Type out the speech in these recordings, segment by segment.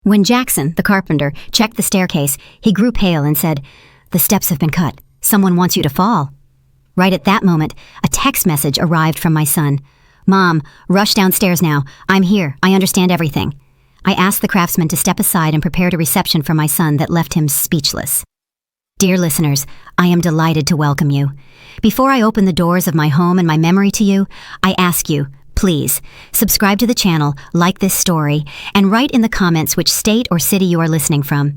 When Jackson, the carpenter, checked the staircase, he grew pale and said, "The steps have been cut. Someone wants you to fall." Right at that moment, a text message arrived from my son. "Mom, rush downstairs now. I'm here. I understand everything." I asked the craftsman to step aside and prepared a reception for my son that left him speechless. Dear listeners, I am delighted to welcome you. Before I open the doors of my home and my memory to you, I ask you, please, subscribe to the channel, like this story, and write in the comments which state or city you are listening from.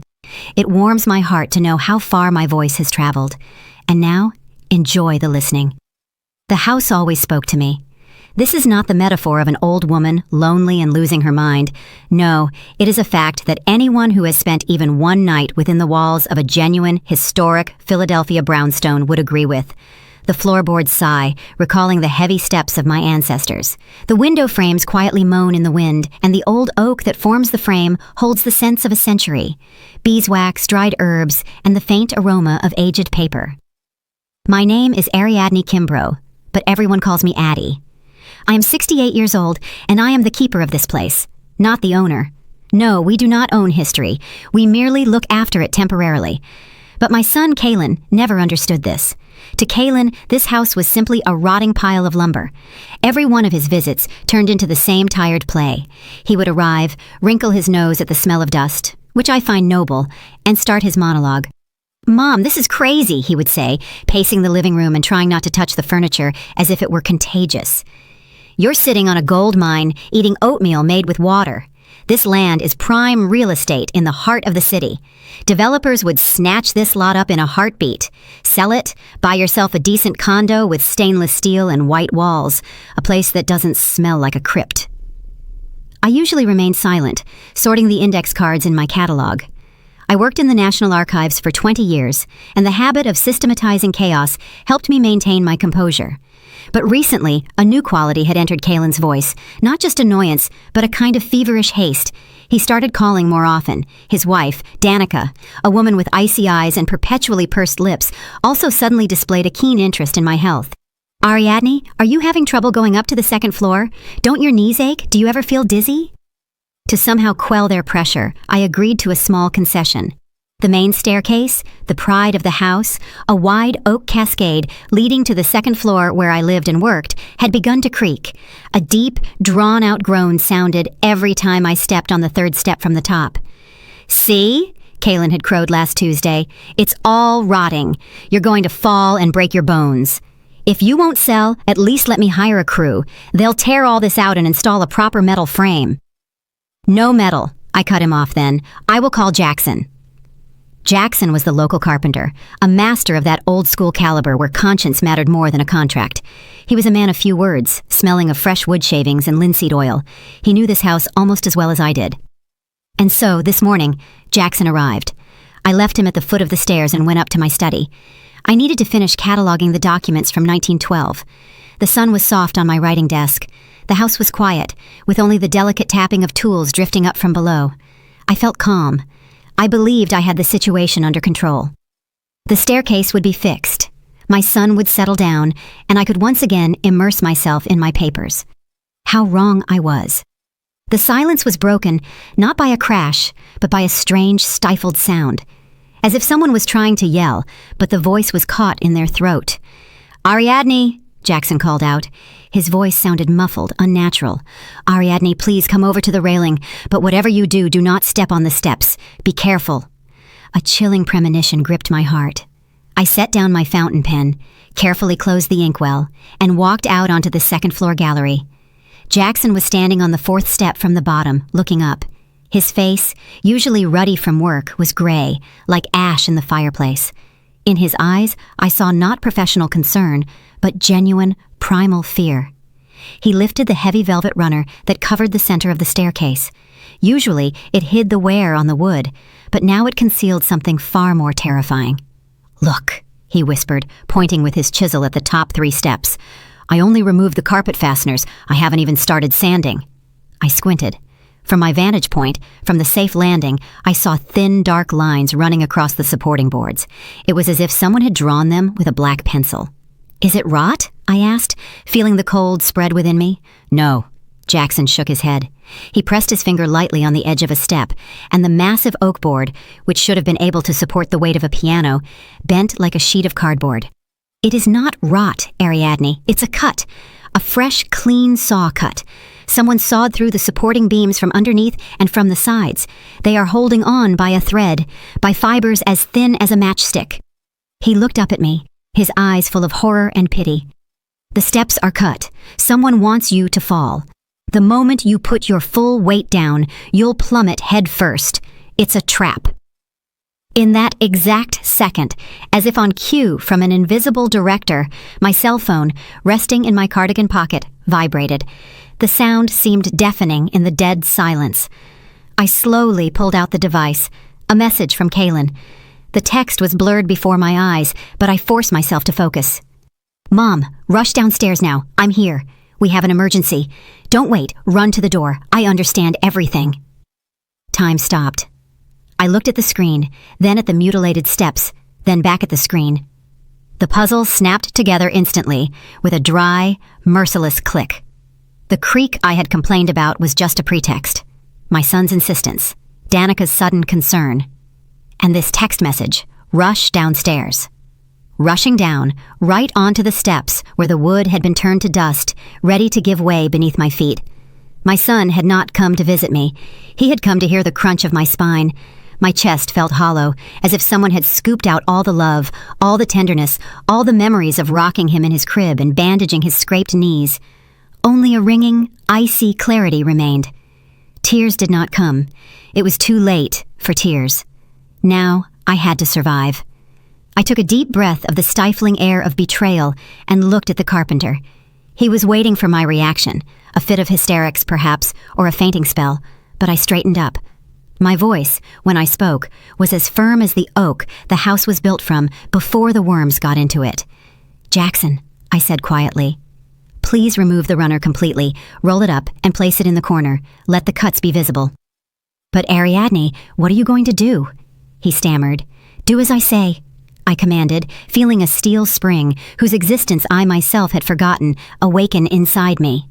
It warms my heart to know how far my voice has traveled. And now, enjoy the listening. The house always spoke to me. This is not the metaphor of an old woman, lonely and losing her mind. No, it is a fact that anyone who has spent even one night within the walls of a genuine, historic Philadelphia brownstone would agree with. The floorboards sigh, recalling the heavy steps of my ancestors. The window frames quietly moan in the wind, and the old oak that forms the frame holds the scents of a century. Beeswax, dried herbs, and the faint aroma of aged paper. My name is Ariadne Kimbrough, but everyone calls me Addie. I am 68 years old, and I am the keeper of this place, not the owner. No, we do not own history. We merely look after it temporarily. But my son, Kalen, never understood this. To Kalen, this house was simply a rotting pile of lumber. Every one of his visits turned into the same tired play. He would arrive, wrinkle his nose at the smell of dust, which I find noble, and start his monologue. "Mom, this is crazy," he would say, pacing the living room and trying not to touch the furniture as if it were contagious. "You're sitting on a gold mine, eating oatmeal made with water. This land is prime real estate in the heart of the city. Developers would snatch this lot up in a heartbeat. Sell it, buy yourself a decent condo with stainless steel and white walls, a place that doesn't smell like a crypt." I usually remain silent, sorting the index cards in my catalog. I worked in the National Archives for 20 years, and the habit of systematizing chaos helped me maintain my composure. But recently, a new quality had entered Kalen's voice, not just annoyance, but a kind of feverish haste. He started calling more often. His wife, Danica, a woman with icy eyes and perpetually pursed lips, also suddenly displayed a keen interest in my health. "Ariadne, are you having trouble going up to the second floor? Don't your knees ache? Do you ever feel dizzy?" To somehow quell their pressure, I agreed to a small concession. The main staircase, the pride of the house, a wide oak cascade leading to the second floor where I lived and worked, had begun to creak. A deep, drawn-out groan sounded every time I stepped on the third step from the top. "See?" Kalen had crowed last Tuesday. "It's all rotting. You're going to fall and break your bones. If you won't sell, at least let me hire a crew. They'll tear all this out and install a proper metal frame." "No metal," I cut him off then. "I will call Jackson." Jackson was the local carpenter, a master of that old-school caliber where conscience mattered more than a contract. He was a man of few words, smelling of fresh wood shavings and linseed oil. He knew this house almost as well as I did. And so, this morning, Jackson arrived. I left him at the foot of the stairs and went up to my study. I needed to finish cataloging the documents from 1912. The sun was soft on my writing desk. The house was quiet, with only the delicate tapping of tools drifting up from below. I felt calm. I believed I had the situation under control. The staircase would be fixed. My son would settle down, and I could once again immerse myself in my papers. How wrong I was. The silence was broken, not by a crash, but by a strange, stifled sound. As if someone was trying to yell, but the voice was caught in their throat. "Ariadne!" Jackson called out. His voice sounded muffled, unnatural. "Ariadne, please come over to the railing, but whatever you do, do not step on the steps. Be careful." A chilling premonition gripped my heart. I set down my fountain pen, carefully closed the inkwell, and walked out onto the second-floor gallery. Jackson was standing on the fourth step from the bottom, looking up. His face, usually ruddy from work, was gray, like ash in the fireplace. In his eyes, I saw not professional concern, but genuine, primal fear. He lifted the heavy velvet runner that covered the center of the staircase. Usually, it hid the wear on the wood, but now it concealed something far more terrifying. "Look," he whispered, pointing with his chisel at the top 3 steps. "I only removed the carpet fasteners. I haven't even started sanding." I squinted. From my vantage point, from the safe landing, I saw thin, dark lines running across the supporting boards. It was as if someone had drawn them with a black pencil. "Is it rot?" I asked, feeling the cold spread within me. "No," Jackson shook his head. He pressed his finger lightly on the edge of a step, and the massive oak board, which should have been able to support the weight of a piano, bent like a sheet of cardboard. It is not rot, Ariadne. It's a cut. A fresh, clean saw cut. Someone sawed through the supporting beams from underneath and from the sides. They are holding on by a thread, by fibers as thin as a matchstick. He looked up at me, his eyes full of horror and pity. The steps are cut. Someone wants you to fall. The moment you put your full weight down, you'll plummet head first. It's a trap. In that exact second, as if on cue from an invisible director, my cell phone, resting in my cardigan pocket, vibrated. The sound seemed deafening in the dead silence. I slowly pulled out the device, a message from Kaylin. The text was blurred before my eyes, but I forced myself to focus. Mom, rush downstairs now. I'm here. We have an emergency. Don't wait. Run to the door. I understand everything. Time stopped. I looked at the screen, then at the mutilated steps, then back at the screen. The puzzle snapped together instantly, with a dry, merciless click. The creak I had complained about was just a pretext. My son's insistence, Danica's sudden concern, and this text message, rush downstairs. Rushing down, right onto the steps where the wood had been turned to dust, ready to give way beneath my feet. My son had not come to visit me. He had come to hear the crunch of my spine. My chest felt hollow, as if someone had scooped out all the love, all the tenderness, all the memories of rocking him in his crib and bandaging his scraped knees. Only a ringing, icy clarity remained. Tears did not come. It was too late for tears. Now I had to survive. I took a deep breath of the stifling air of betrayal and looked at the carpenter. He was waiting for my reaction, a fit of hysterics perhaps, or a fainting spell, but I straightened up. My voice, when I spoke, was as firm as the oak the house was built from before the worms got into it. Jackson, I said quietly, please remove the runner completely, roll it up, and place it in the corner. Let the cuts be visible. But Ariadne, what are you going to do? He stammered. Do as I say, I commanded, feeling a steel spring, whose existence I myself had forgotten, awaken inside me.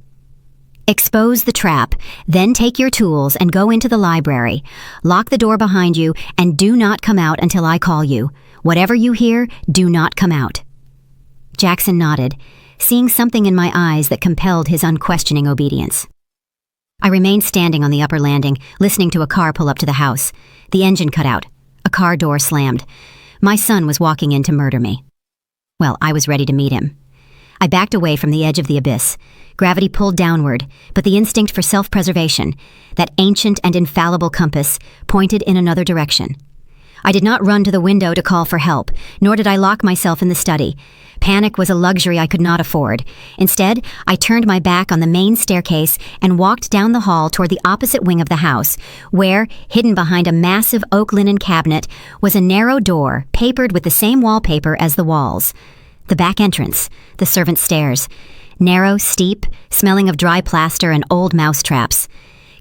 Expose the trap, then take your tools and go into the library. Lock the door behind you and do not come out until I call you. Whatever you hear, do not come out. Jackson nodded, seeing something in my eyes that compelled his unquestioning obedience. I remained standing on the upper landing, listening to a car pull up to the house. The engine cut out. A car door slammed. My son was walking in to murder me. Well, I was ready to meet him. I backed away from the edge of the abyss. Gravity pulled downward, but the instinct for self-preservation, that ancient and infallible compass, pointed in another direction. I did not run to the window to call for help, nor did I lock myself in the study. Panic was a luxury I could not afford. Instead, I turned my back on the main staircase and walked down the hall toward the opposite wing of the house, where, hidden behind a massive oak linen cabinet, was a narrow door papered with the same wallpaper as the walls. The back entrance, the servants' stairs. Narrow, steep, smelling of dry plaster and old mousetraps.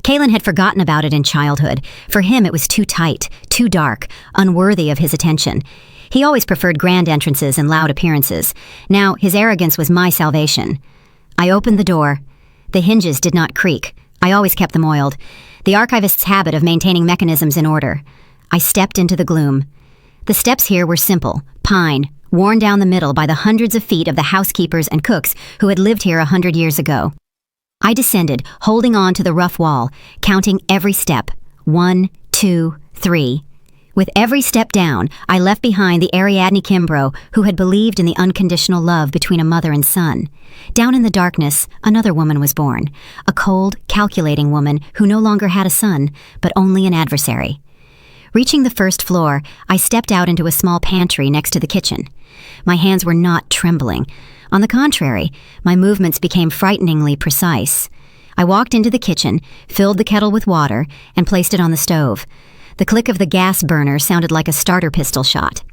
Kaylin had forgotten about it in childhood. For him it was too tight, too dark, unworthy of his attention. He always preferred grand entrances and loud appearances. Now his arrogance was my salvation. I opened the door. The hinges did not creak. I always kept them oiled. The archivist's habit of maintaining mechanisms in order. I stepped into the gloom. The steps here were simple, pine, worn down the middle by the hundreds of feet of the housekeepers and cooks who had lived here 100 years ago. I descended, holding on to the rough wall, counting every step. 1, 2, 3. With every step down, I left behind the Ariadne Kimbrough who had believed in the unconditional love between a mother and son. Down in the darkness, another woman was born, a cold, calculating woman who no longer had a son, but only an adversary. Reaching the first floor, I stepped out into a small pantry next to the kitchen. My hands were not trembling. On the contrary, my movements became frighteningly precise. I walked into the kitchen, filled the kettle with water, and placed it on the stove. The click of the gas burner sounded like a starter pistol shot.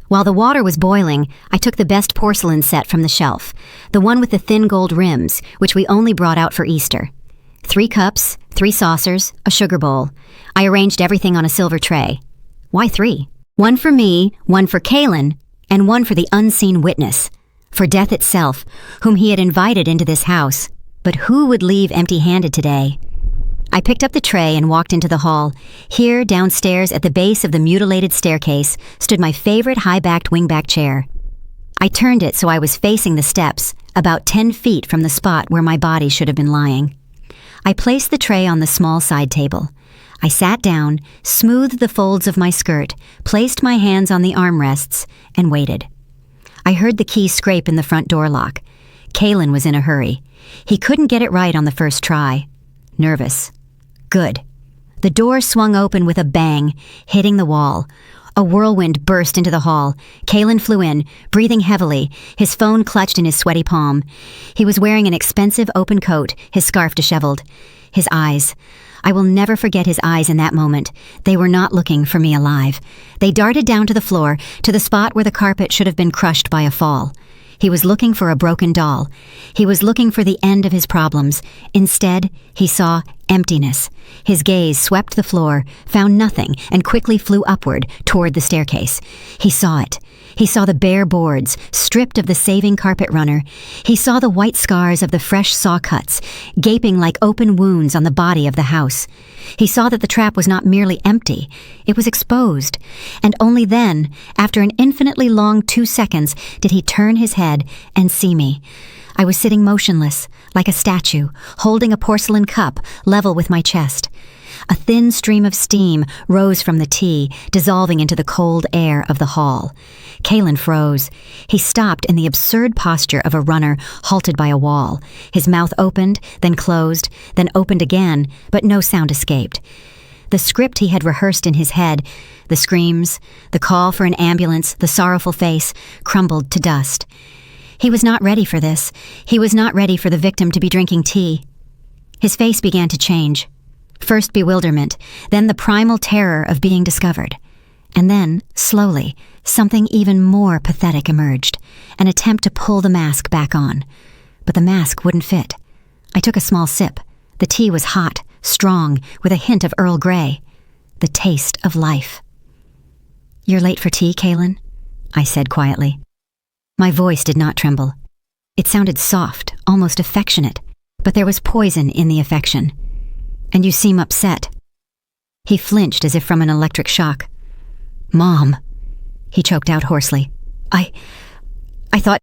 While the water was boiling, I took the best porcelain set from the shelf, the one with the thin gold rims, which we only brought out for Easter. 3 cups, 3 saucers, a sugar bowl. I arranged everything on a silver tray. Why 3? 1 for me, 1 for Kaylin, and 1 for the unseen witness, for death itself, whom he had invited into this house, But who would leave empty-handed today? I picked up the tray and walked into the hall. Here, downstairs, at the base of the mutilated staircase, stood my favorite high-backed wingback chair. I turned it so I was facing the steps, about 10 feet from the spot where my body should have been lying. I placed the tray on the small side table. I sat down, smoothed the folds of my skirt, placed my hands on the armrests, and waited. I heard the key scrape in the front door lock. Kalen was in a hurry. He couldn't get it right on the first try. Nervous. Good. The door swung open with a bang, hitting the wall. A whirlwind burst into the hall. Kalen flew in, breathing heavily, his phone clutched in his sweaty palm. He was wearing an expensive open coat, his scarf disheveled. His eyes. I will never forget his eyes in that moment. They were not looking for me alive. They darted down to the floor, to the spot where the carpet should have been crushed by a fall. He was looking for a broken doll. He was looking for the end of his problems. Instead, he saw emptiness. His gaze swept the floor, found nothing, and quickly flew upward toward the staircase. He saw it. He saw the bare boards, stripped of the saving carpet runner. He saw the white scars of the fresh saw cuts, gaping like open wounds on the body of the house. He saw that the trap was not merely empty, it was exposed. And only then, after an infinitely long 2 seconds, did he turn his head and see me. I was sitting motionless, like a statue, holding a porcelain cup level with my chest. A thin stream of steam rose from the tea, dissolving into the cold air of the hall. Kalen froze. He stopped in the absurd posture of a runner halted by a wall. His mouth opened, then closed, then opened again, but no sound escaped. The script he had rehearsed in his head, the screams, the call for an ambulance, the sorrowful face, crumbled to dust. He was not ready for this. He was not ready for the victim to be drinking tea. His face began to change. First bewilderment, then the primal terror of being discovered. And then, slowly, something even more pathetic emerged, an attempt to pull the mask back on. But the mask wouldn't fit. I took a small sip. The tea was hot, strong, with a hint of Earl Grey. The taste of life. "You're late for tea, Kalen?" I said quietly. My voice did not tremble. It sounded soft, almost affectionate, but there was poison in the affection. "And you seem upset." He flinched as if from an electric shock. "Mom," he choked out hoarsely. I thought—"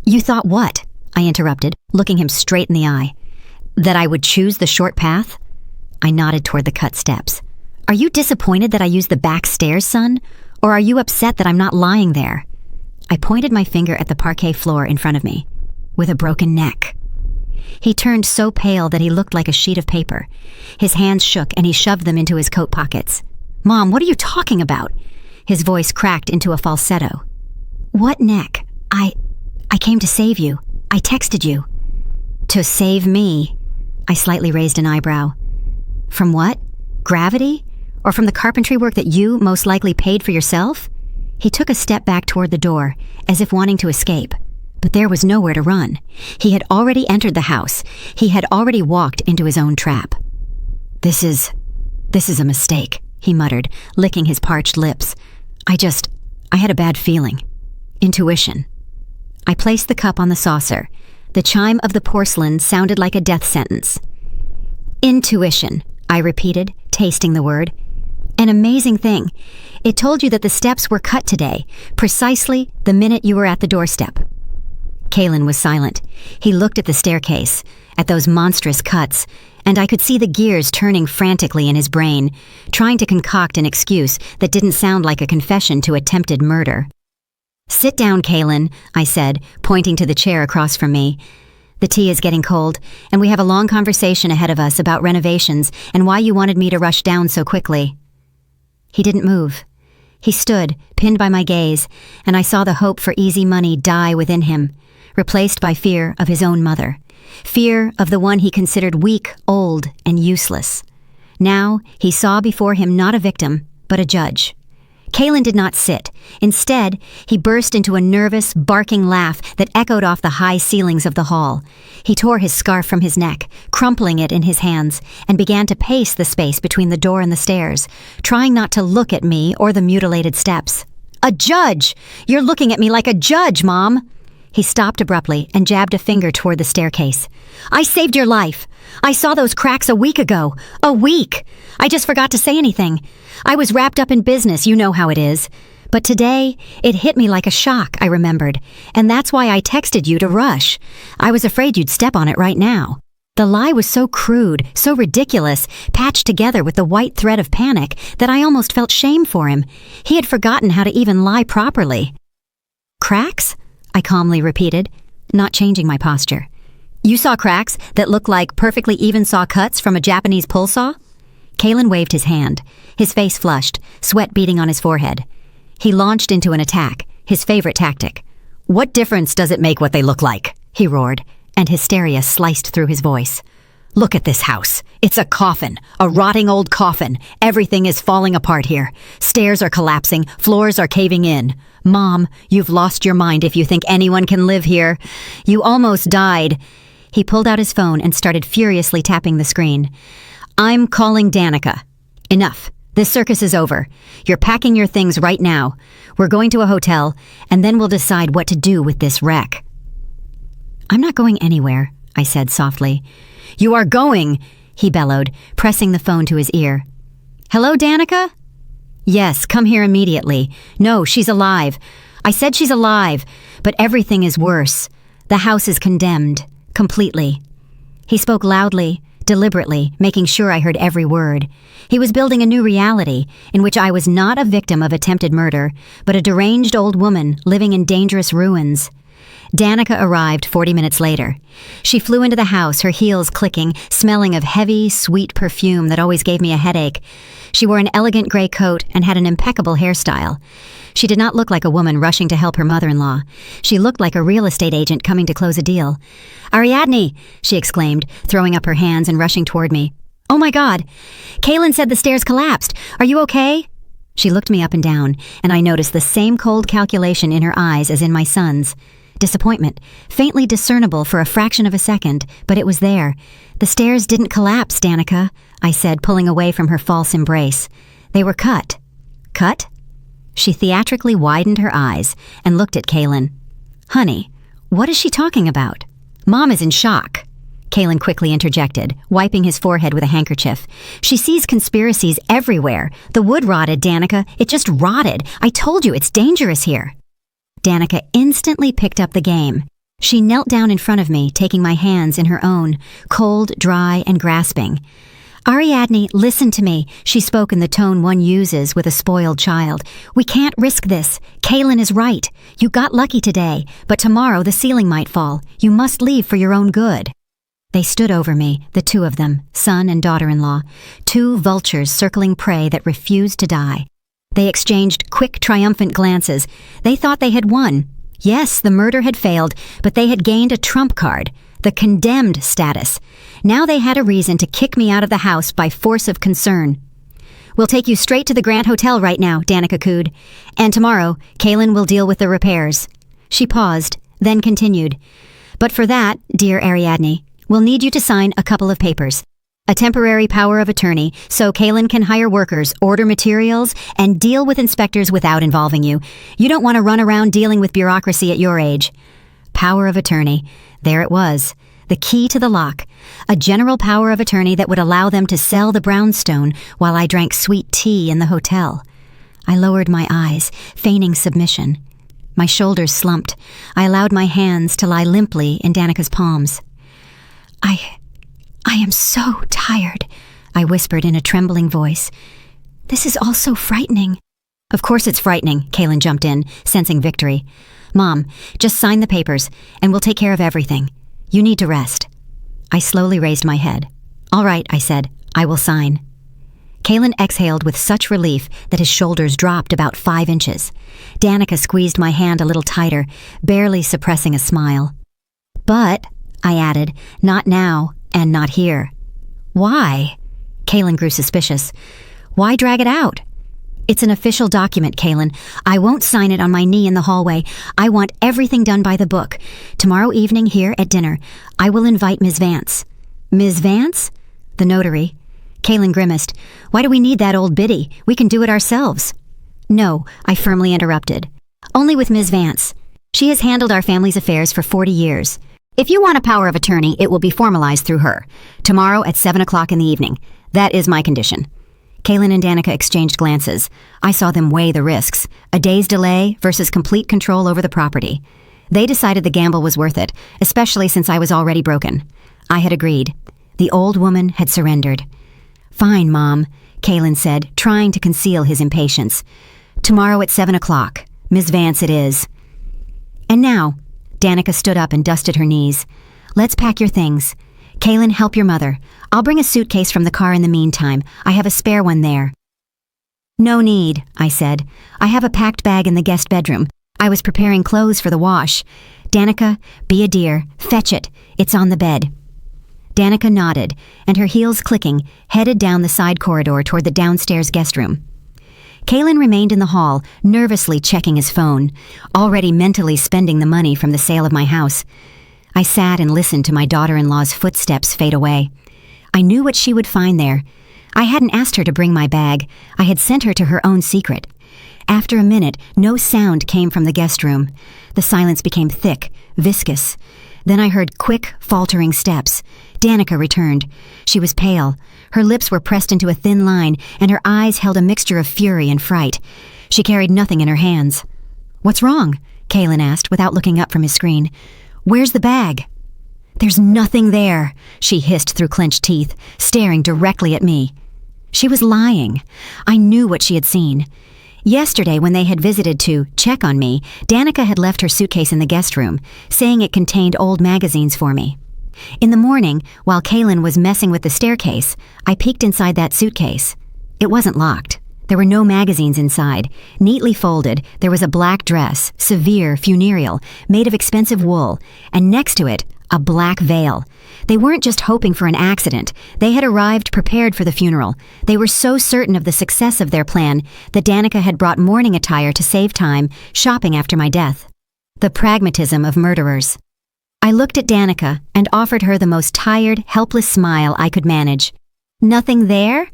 "You thought what?" I interrupted, looking him straight in the eye. "That I would choose the short path?" I nodded toward the cut steps. "Are you disappointed that I used the back stairs, son? Or are you upset that I'm not lying there?" I pointed my finger at the parquet floor in front of me. "With a broken neck." He turned so pale that he looked like a sheet of paper. His hands shook and he shoved them into his coat pockets. "Mom, what are you talking about?" His voice cracked into a falsetto. "What neck? I came to save you. I texted you." "To save me?" I slightly raised an eyebrow. "From what? Gravity? Or from the carpentry work that you most likely paid for yourself?" He took a step back toward the door, as if wanting to escape. But there was nowhere to run. He had already entered the house. He had already walked into his own trap. This is a mistake," he muttered, licking his parched lips. I had a bad feeling. Intuition." I placed the cup on the saucer. The chime of the porcelain sounded like a death sentence. "Intuition," I repeated, tasting the word. "An amazing thing. It told you that the steps were cut today, precisely the minute you were at the doorstep." Kalen was silent. He looked at the staircase, at those monstrous cuts, and I could see the gears turning frantically in his brain, trying to concoct an excuse that didn't sound like a confession to attempted murder. "Sit down, Kalen," I said, pointing to the chair across from me. "The tea is getting cold, and we have a long conversation ahead of us about renovations and why you wanted me to rush down so quickly." He didn't move. He stood, pinned by my gaze, and I saw the hope for easy money die within him, replaced by fear of his own mother. Fear of the one he considered weak, old, and useless. Now he saw before him not a victim, but a judge. Kalen did not sit. Instead, he burst into a nervous, barking laugh that echoed off the high ceilings of the hall. He tore his scarf from his neck, crumpling it in his hands, and began to pace the space between the door and the stairs, trying not to look at me or the mutilated steps. "A judge! You're looking at me like a judge, Mom!" He stopped abruptly and jabbed a finger toward the staircase. I saved your life. I saw those cracks a week ago. A week. I just forgot to say anything. I was wrapped up in business, you know how it is. But today, it hit me like a shock, I remembered. And that's why I texted you to rush. I was afraid you'd step on it right now. The lie was so crude, so ridiculous, patched together with the white thread of panic, that I almost felt shame for him. He had forgotten how to even lie properly. Cracks? I calmly repeated, not changing my posture. You saw cracks that looked like perfectly even saw cuts from a Japanese pull saw? Kalen waved his hand, his face flushed, sweat beading on his forehead. He launched into an attack, his favorite tactic. What difference does it make what they look like? He roared, and hysteria sliced through his voice. Look at this house. It's a coffin, a rotting old coffin. Everything is falling apart here. Stairs are collapsing, floors are caving in. Mom, you've lost your mind if you think anyone can live here. You almost died. He pulled out his phone and started furiously tapping the screen. I'm calling Danica. Enough. This circus is over. You're packing your things right now. We're going to a hotel, and then we'll decide what to do with this wreck. I'm not going anywhere, I said softly. You are going, he bellowed, pressing the phone to his ear. Hello, Danica? Yes, come here immediately. No, she's alive. I said she's alive, but everything is worse. The house is condemned, completely. He spoke loudly, deliberately, making sure I heard every word. He was building a new reality in which I was not a victim of attempted murder, but a deranged old woman living in dangerous ruins. Danica arrived 40 minutes later. She flew into the house, her heels clicking, smelling of heavy, sweet perfume that always gave me a headache. She wore an elegant gray coat and had an impeccable hairstyle. She did not look like a woman rushing to help her mother-in-law. She looked like a real estate agent coming to close a deal. Ariadne, she exclaimed, throwing up her hands and rushing toward me. Oh my God! Kalen said the stairs collapsed. Are you okay? She looked me up and down, and I noticed the same cold calculation in her eyes as in my son's. Disappointment, faintly discernible for a fraction of a second, but it was there. The stairs didn't collapse, Danica, I said, pulling away from her false embrace. They were cut. Cut? She theatrically widened her eyes and looked at Kalen. Honey, what is she talking about? Mom is in shock. Kalen quickly interjected, wiping his forehead with a handkerchief. She sees conspiracies everywhere. The wood rotted, Danica. It just rotted. I told you, it's dangerous here. Danica instantly picked up the game. She knelt down in front of me, taking my hands in her own, cold, dry, and grasping. Ariadne, listen to me, she spoke in the tone one uses with a spoiled child. We can't risk this. Kalen is right. You got lucky today, but tomorrow the ceiling might fall. You must leave for your own good. They stood over me, the two of them, son and daughter-in-law, two vultures circling prey that refused to die. They exchanged quick, triumphant glances. They thought they had won. Yes, the murder had failed, but they had gained a trump card, the condemned status. Now they had a reason to kick me out of the house by force of concern. We'll take you straight to the Grand Hotel right now, Danica cooed. And tomorrow, Kalen will deal with the repairs. She paused, then continued. But for that, dear Ariadne, we'll need you to sign a couple of papers. A temporary power of attorney, so Kalen can hire workers, order materials, and deal with inspectors without involving you. You don't want to run around dealing with bureaucracy at your age. Power of attorney. There it was. The key to the lock. A general power of attorney that would allow them to sell the brownstone while I drank sweet tea in the hotel. I lowered my eyes, feigning submission. My shoulders slumped. I allowed my hands to lie limply in Danica's palms. I am so tired, I whispered in a trembling voice. This is all so frightening. Of course it's frightening, Kalen jumped in, sensing victory. Mom, just sign the papers, and we'll take care of everything. You need to rest. I slowly raised my head. All right, I said, I will sign. Kalen exhaled with such relief that his shoulders dropped about 5 inches. Danica squeezed my hand a little tighter, barely suppressing a smile. But, I added, not now. And not here. Why? Kalen grew suspicious. Why drag it out? It's an official document, Kalen. I won't sign it on my knee in the hallway. I want everything done by the book. Tomorrow evening here at dinner, I will invite Ms. Vance. Ms. Vance? The notary. Kalen grimaced. Why do we need that old biddy? We can do it ourselves. No, I firmly interrupted. Only with Ms. Vance. She has handled our family's affairs for 40 years. If you want a power of attorney, it will be formalized through her. Tomorrow at 7 o'clock in the evening. That is my condition." Kaylin and Danica exchanged glances. I saw them weigh the risks. A day's delay versus complete control over the property. They decided the gamble was worth it, especially since I was already broken. I had agreed. The old woman had surrendered. "Fine, Mom," Kaylin said, trying to conceal his impatience. "Tomorrow at 7 o'clock. Miss Vance it is." "And now," Danica stood up and dusted her knees. "Let's pack your things. Kaylin, help your mother. I'll bring a suitcase from the car in the meantime. I have a spare one there." "No need," I said. "I have a packed bag in the guest bedroom. I was preparing clothes for the wash. Danica, be a dear. Fetch it. It's on the bed." Danica nodded, and her heels clicking, headed down the side corridor toward the downstairs guest room. Kaylin remained in the hall, nervously checking his phone, already mentally spending the money from the sale of my house. I sat and listened to my daughter-in-law's footsteps fade away. I knew what she would find there. I hadn't asked her to bring my bag. I had sent her to her own secret. After a minute, no sound came from the guest room. The silence became thick, viscous. Then I heard quick, faltering steps. Danica returned. She was pale. Her lips were pressed into a thin line, and her eyes held a mixture of fury and fright. She carried nothing in her hands. "What's wrong?" Kaylin asked, without looking up from his screen. "Where's the bag?" "There's nothing there," she hissed through clenched teeth, staring directly at me. She was lying. I knew what she had seen. Yesterday, when they had visited to check on me, Danica had left her suitcase in the guest room, saying it contained old magazines for me. In the morning, while Kaylin was messing with the staircase, I peeked inside that suitcase. It wasn't locked. There were no magazines inside. Neatly folded, there was a black dress, severe, funereal, made of expensive wool, and next to it, a black veil. They weren't just hoping for an accident. They had arrived prepared for the funeral. They were so certain of the success of their plan that Danica had brought mourning attire to save time, shopping after my death. The pragmatism of murderers. I looked at Danica and offered her the most tired, helpless smile I could manage. "Nothing there?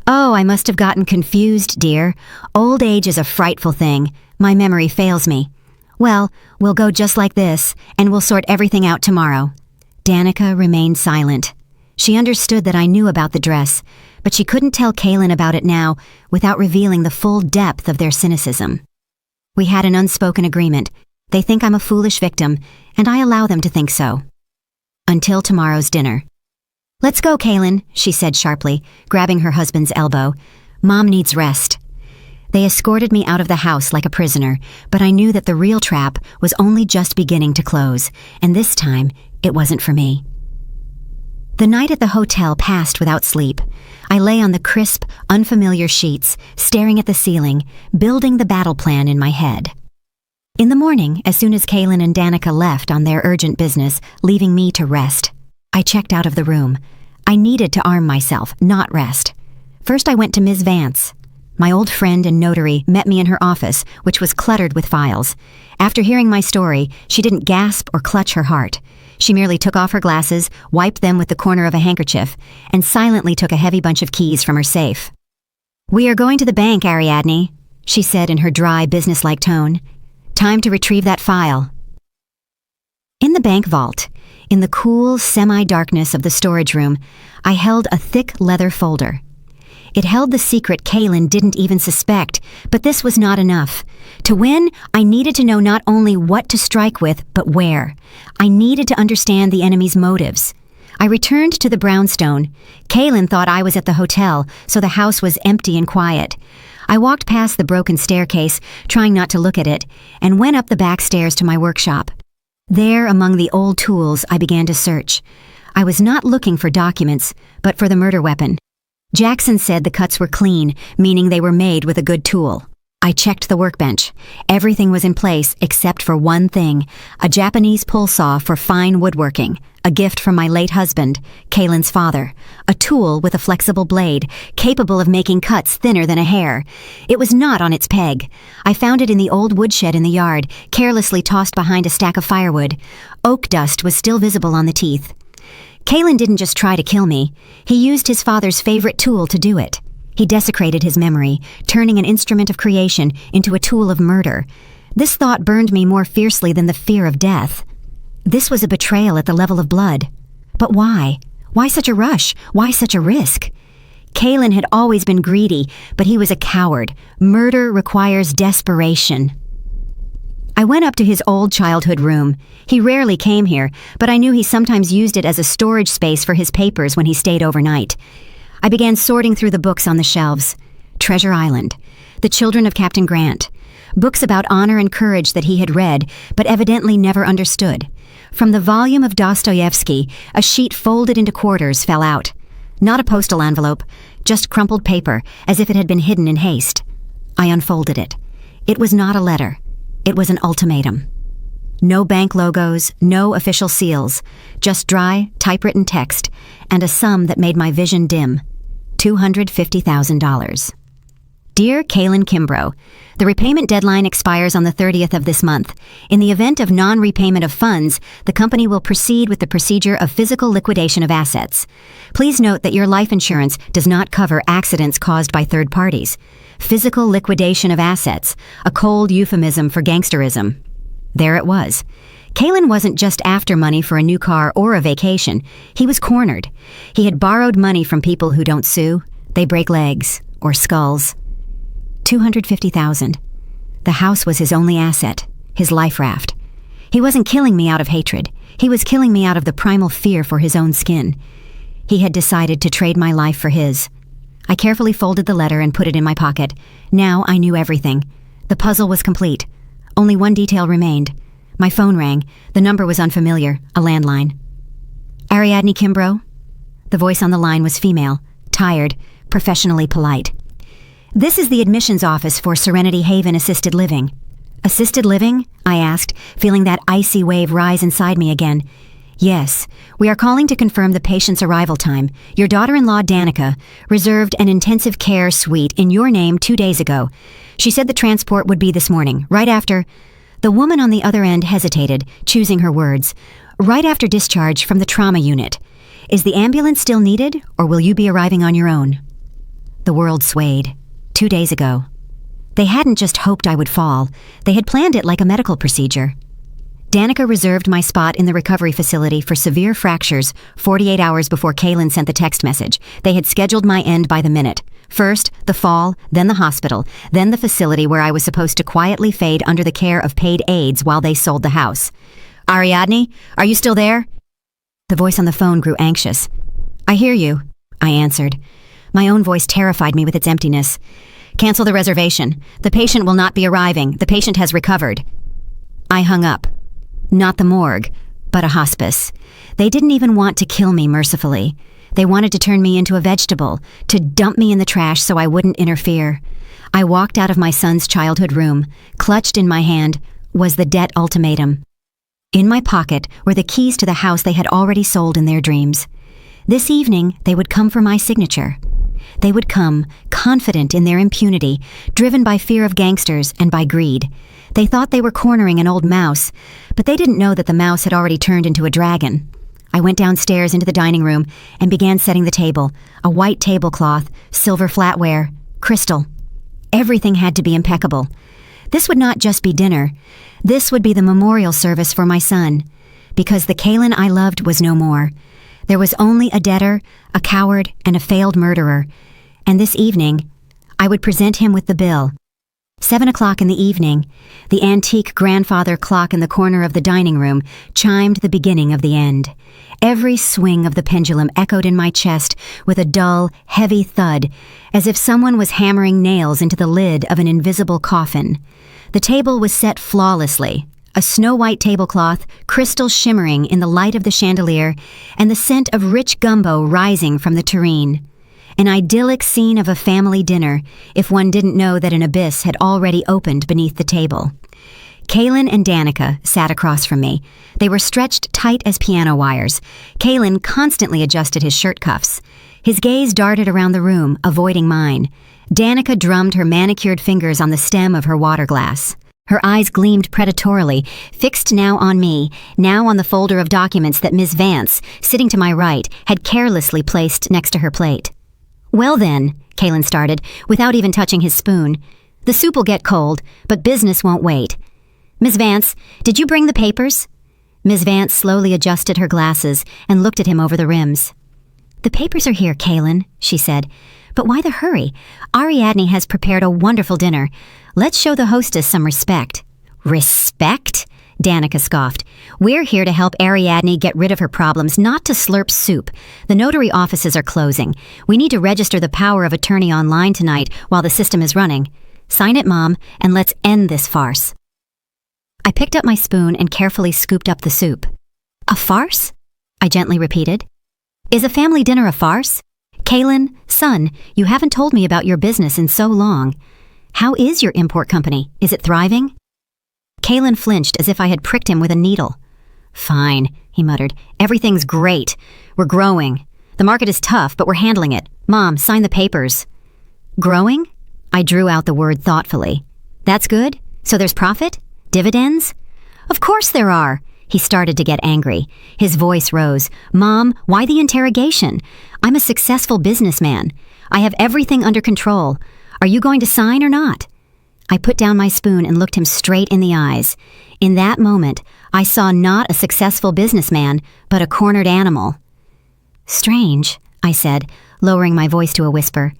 Oh, I must have gotten confused, dear. Old age is a frightful thing. My memory fails me. Well, we'll go just like this, and we'll sort everything out tomorrow." Danica remained silent. She understood that I knew about the dress, but she couldn't tell Kaylin about it now without revealing the full depth of their cynicism. We had an unspoken agreement. They think I'm a foolish victim, and I allow them to think so. Until tomorrow's dinner. "Let's go, Kaylin," she said sharply, grabbing her husband's elbow. "Mom needs rest." They escorted me out of the house like a prisoner, but I knew that the real trap was only just beginning to close, and this time, it wasn't for me. The night at the hotel passed without sleep. I lay on the crisp, unfamiliar sheets, staring at the ceiling, building the battle plan in my head. In the morning, as soon as Kaylin and Danica left on their urgent business, leaving me to rest, I checked out of the room. I needed to arm myself, not rest. First I went to Ms. Vance. My old friend and notary met me in her office, which was cluttered with files. After hearing my story, she didn't gasp or clutch her heart. She merely took off her glasses, wiped them with the corner of a handkerchief, and silently took a heavy bunch of keys from her safe. "We are going to the bank, Ariadne," she said in her dry, businesslike tone. "Time to retrieve that file." In the bank vault, in the cool, semi-darkness of the storage room, I held a thick leather folder. It held the secret Kaylin didn't even suspect, but this was not enough. To win, I needed to know not only what to strike with, but where. I needed to understand the enemy's motives. I returned to the brownstone. Kaylin thought I was at the hotel, so the house was empty and quiet. I walked past the broken staircase, trying not to look at it, and went up the back stairs to my workshop. There, among the old tools, I began to search. I was not looking for documents, but for the murder weapon. Jackson said the cuts were clean, meaning they were made with a good tool. I checked the workbench. Everything was in place except for one thing, a Japanese pull saw for fine woodworking, a gift from my late husband, Kaylin's father, a tool with a flexible blade, capable of making cuts thinner than a hair. It was not on its peg. I found it in the old woodshed in the yard, carelessly tossed behind a stack of firewood. Oak dust was still visible on the teeth. Kaylin didn't just try to kill me. He used his father's favorite tool to do it. He desecrated his memory, turning an instrument of creation into a tool of murder. This thought burned me more fiercely than the fear of death. This was a betrayal at the level of blood. But why? Why such a rush? Why such a risk? Kalen had always been greedy, but he was a coward. Murder requires desperation. I went up to his old childhood room. He rarely came here, but I knew he sometimes used it as a storage space for his papers when he stayed overnight. I began sorting through the books on the shelves. Treasure Island, The Children of Captain Grant, books about honor and courage that he had read, but evidently never understood. From the volume of Dostoevsky, a sheet folded into quarters fell out. Not a postal envelope, just crumpled paper, as if it had been hidden in haste. I unfolded it. It was not a letter. It was an ultimatum. No bank logos, no official seals, just dry, typewritten text, and a sum that made my vision dim. $250,000. Dear Kalen Kimbrough, the repayment deadline expires on the 30th of this month. In the event of non-repayment of funds, the company will proceed with the procedure of physical liquidation of assets. Please note that your life insurance does not cover accidents caused by third parties. Physical liquidation of assets, a cold euphemism for gangsterism. There it was. Kalen wasn't just after money for a new car or a vacation. He was cornered. He had borrowed money from people who don't sue. They break legs or skulls. $250,000. The house was his only asset, his life raft. He wasn't killing me out of hatred. He was killing me out of the primal fear for his own skin. He had decided to trade my life for his. I carefully folded the letter and put it in my pocket. Now I knew everything. The puzzle was complete. Only one detail remained. My phone rang. The number was unfamiliar, a landline. Ariadne Kimbrough? The voice on the line was female, tired, professionally polite. This is the admissions office for Serenity Haven Assisted Living. Assisted living? I asked, feeling that icy wave rise inside me again. Yes, we are calling to confirm the patient's arrival time. Your daughter-in-law, Danica, reserved an intensive care suite in your name 2 days ago. She said the transport would be this morning, right after... The woman on the other end hesitated, choosing her words. Right after discharge from the trauma unit. Is the ambulance still needed, or will you be arriving on your own? The world swayed. 2 days ago. They hadn't just hoped I would fall. They had planned it like a medical procedure. Danica reserved my spot in the recovery facility for severe fractures 48 hours before Kalen sent the text message. They had scheduled my end by the minute. First, the fall, then the hospital, then the facility where I was supposed to quietly fade under the care of paid aides while they sold the house. Ariadne, are you still there? The voice on the phone grew anxious. I hear you, I answered. My own voice terrified me with its emptiness. Cancel the reservation. The patient will not be arriving. The patient has recovered. I hung up. Not the morgue, but a hospice. They didn't even want to kill me mercifully. They wanted to turn me into a vegetable, to dump me in the trash so I wouldn't interfere. I walked out of my son's childhood room. Clutched in my hand was the debt ultimatum. In my pocket were the keys to the house they had already sold in their dreams. This evening, they would come for my signature. They would come, confident in their impunity, driven by fear of gangsters and by greed. They thought they were cornering an old mouse, but they didn't know that the mouse had already turned into a dragon. I went downstairs into the dining room and began setting the table, a white tablecloth, silver flatware, crystal. Everything had to be impeccable. This would not just be dinner. This would be the memorial service for my son, because the Kalen I loved was no more. There was only a debtor, a coward, and a failed murderer. And this evening, I would present him with the bill. 7 o'clock in the evening, the antique grandfather clock in the corner of the dining room chimed the beginning of the end. Every swing of the pendulum echoed in my chest with a dull, heavy thud, as if someone was hammering nails into the lid of an invisible coffin. The table was set flawlessly. A snow-white tablecloth, crystal shimmering in the light of the chandelier, and the scent of rich gumbo rising from the tureen. An idyllic scene of a family dinner, if one didn't know that an abyss had already opened beneath the table. Kalen and Danica sat across from me. They were stretched tight as piano wires. Kalen constantly adjusted his shirt cuffs. His gaze darted around the room, avoiding mine. Danica drummed her manicured fingers on the stem of her water glass. Her eyes gleamed predatorily, fixed now on me, now on the folder of documents that Miss Vance, sitting to my right, had carelessly placed next to her plate. Well then, Kalen started, without even touching his spoon. The soup will get cold, but business won't wait. Miss Vance, did you bring the papers? Miss Vance slowly adjusted her glasses and looked at him over the rims. The papers are here, Kaylin, she said. But why the hurry? Ariadne has prepared a wonderful dinner. Let's show the hostess some respect. Respect? Danica scoffed. We're here to help Ariadne get rid of her problems, not to slurp soup. The notary offices are closing. We need to register the power of attorney online tonight while the system is running. Sign it, Mom, and let's end this farce. I picked up my spoon and carefully scooped up the soup. A farce? I gently repeated. Is a family dinner a farce? Kaylin, son, you haven't told me about your business in so long. How is your import company? Is it thriving? Kaylin flinched as if I had pricked him with a needle. Fine, he muttered. Everything's great. We're growing. The market is tough, but we're handling it. Mom, sign the papers. Growing? I drew out the word thoughtfully. That's good? So there's profit? Dividends? Of course there are. He started to get angry. His voice rose. Mom, why the interrogation? I'm a successful businessman. I have everything under control. Are you going to sign or not? I put down my spoon and looked him straight in the eyes. In that moment, I saw not a successful businessman, but a cornered animal. Strange, I said, lowering my voice to a whisper.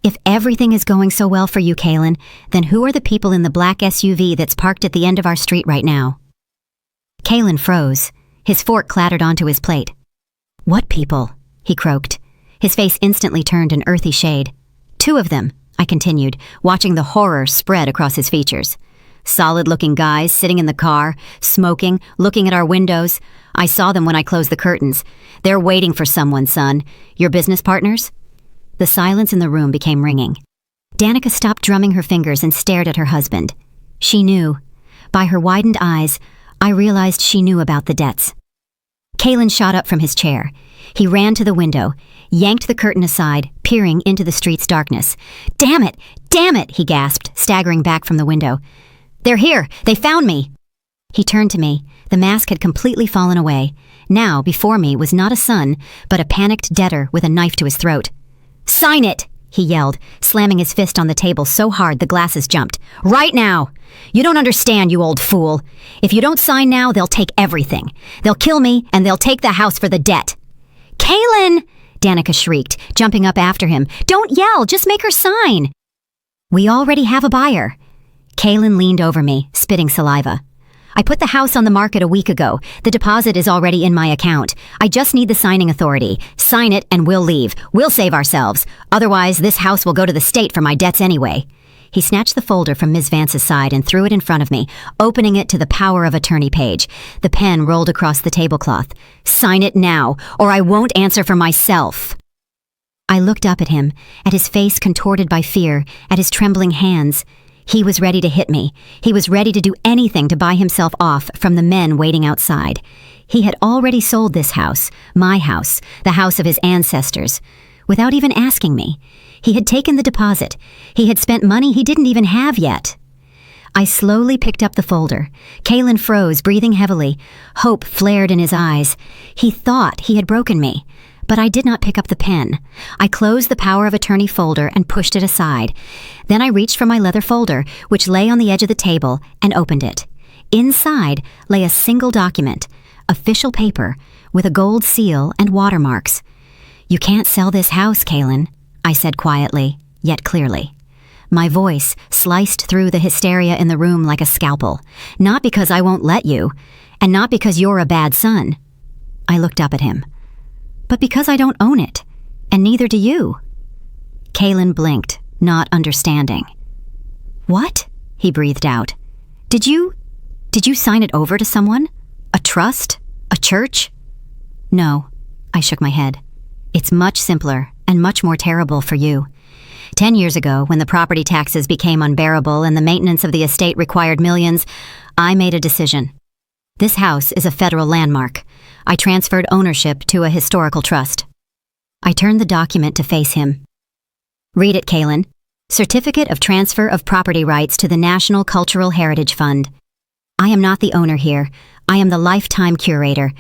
If everything is going so well for you, Kaylin, then who are the people in the black SUV that's parked at the end of our street right now? Kaylin froze. His fork clattered onto his plate. What people? He croaked. His face instantly turned an earthy shade. 2 of them, I continued, watching the horror spread across his features. Solid-looking guys sitting in the car, smoking, looking at our windows. I saw them when I closed the curtains. They're waiting for someone, son. Your business partners? The silence in the room became ringing. Danica stopped drumming her fingers and stared at her husband. She knew. By her widened eyes, I realized she knew about the debts. Kaylin shot up from his chair. He ran to the window, yanked the curtain aside, peering into the street's darkness. Damn it! Damn it! He gasped, staggering back from the window. They're here! They found me! He turned to me. The mask had completely fallen away. Now, before me, was not a son, but a panicked debtor with a knife to his throat. Sign it! He yelled, slamming his fist on the table so hard the glasses jumped. Right now! You don't understand, you old fool. If you don't sign now, they'll take everything. They'll kill me, and they'll take the house for the debt. Kaylin! Danica shrieked, jumping up after him. Don't yell, just make her sign. We already have a buyer. Kaylin leaned over me, spitting saliva. I put the house on the market a week ago. The deposit is already in my account. I just need the signing authority. Sign it and we'll leave. We'll save ourselves. Otherwise, this house will go to the state for my debts anyway. He snatched the folder from Ms. Vance's side and threw it in front of me, opening it to the power of attorney page. The pen rolled across the tablecloth. Sign it now, or I won't answer for myself. I looked up at him, at his face contorted by fear, at his trembling hands. He was ready to hit me. He was ready to do anything to buy himself off from the men waiting outside. He had already sold this house, my house, the house of his ancestors, without even asking me. He had taken the deposit. He had spent money he didn't even have yet. I slowly picked up the folder. Kaylin froze, breathing heavily. Hope flared in his eyes. He thought he had broken me. But I did not pick up the pen. I closed the power of attorney folder and pushed it aside. Then I reached for my leather folder, which lay on the edge of the table, and opened it. Inside lay a single document, official paper, with a gold seal and watermarks. You can't sell this house, Kaylin, I said quietly, yet clearly. My voice sliced through the hysteria in the room like a scalpel. Not because I won't let you, and not because you're a bad son. I looked up at him. But because I don't own it, and neither do you. Kaylin blinked, not understanding. What? He breathed out. Did you sign it over to someone? A trust? A church? No, I shook my head. It's much simpler and much more terrible for you. 10 years ago, when the property taxes became unbearable and the maintenance of the estate required millions, I made a decision. This house is a federal landmark. I transferred ownership to a historical trust. I turned the document to face him. Read it, Kaylin. Certificate of Transfer of Property Rights to the National Cultural Heritage Fund. I am not the owner here. I am the lifetime curator.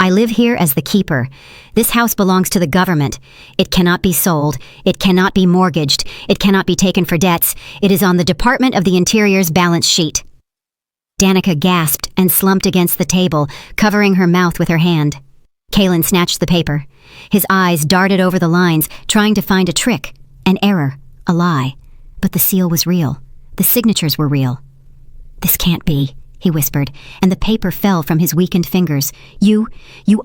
I live here as the keeper. This house belongs to the government. It cannot be sold. It cannot be mortgaged. It cannot be taken for debts. It is on the Department of the Interior's balance sheet. Danica gasped and slumped against the table, covering her mouth with her hand. Kalen snatched the paper. His eyes darted over the lines, trying to find a trick, an error, a lie. But the seal was real. The signatures were real. "This can't be," he whispered, and the paper fell from his weakened fingers. You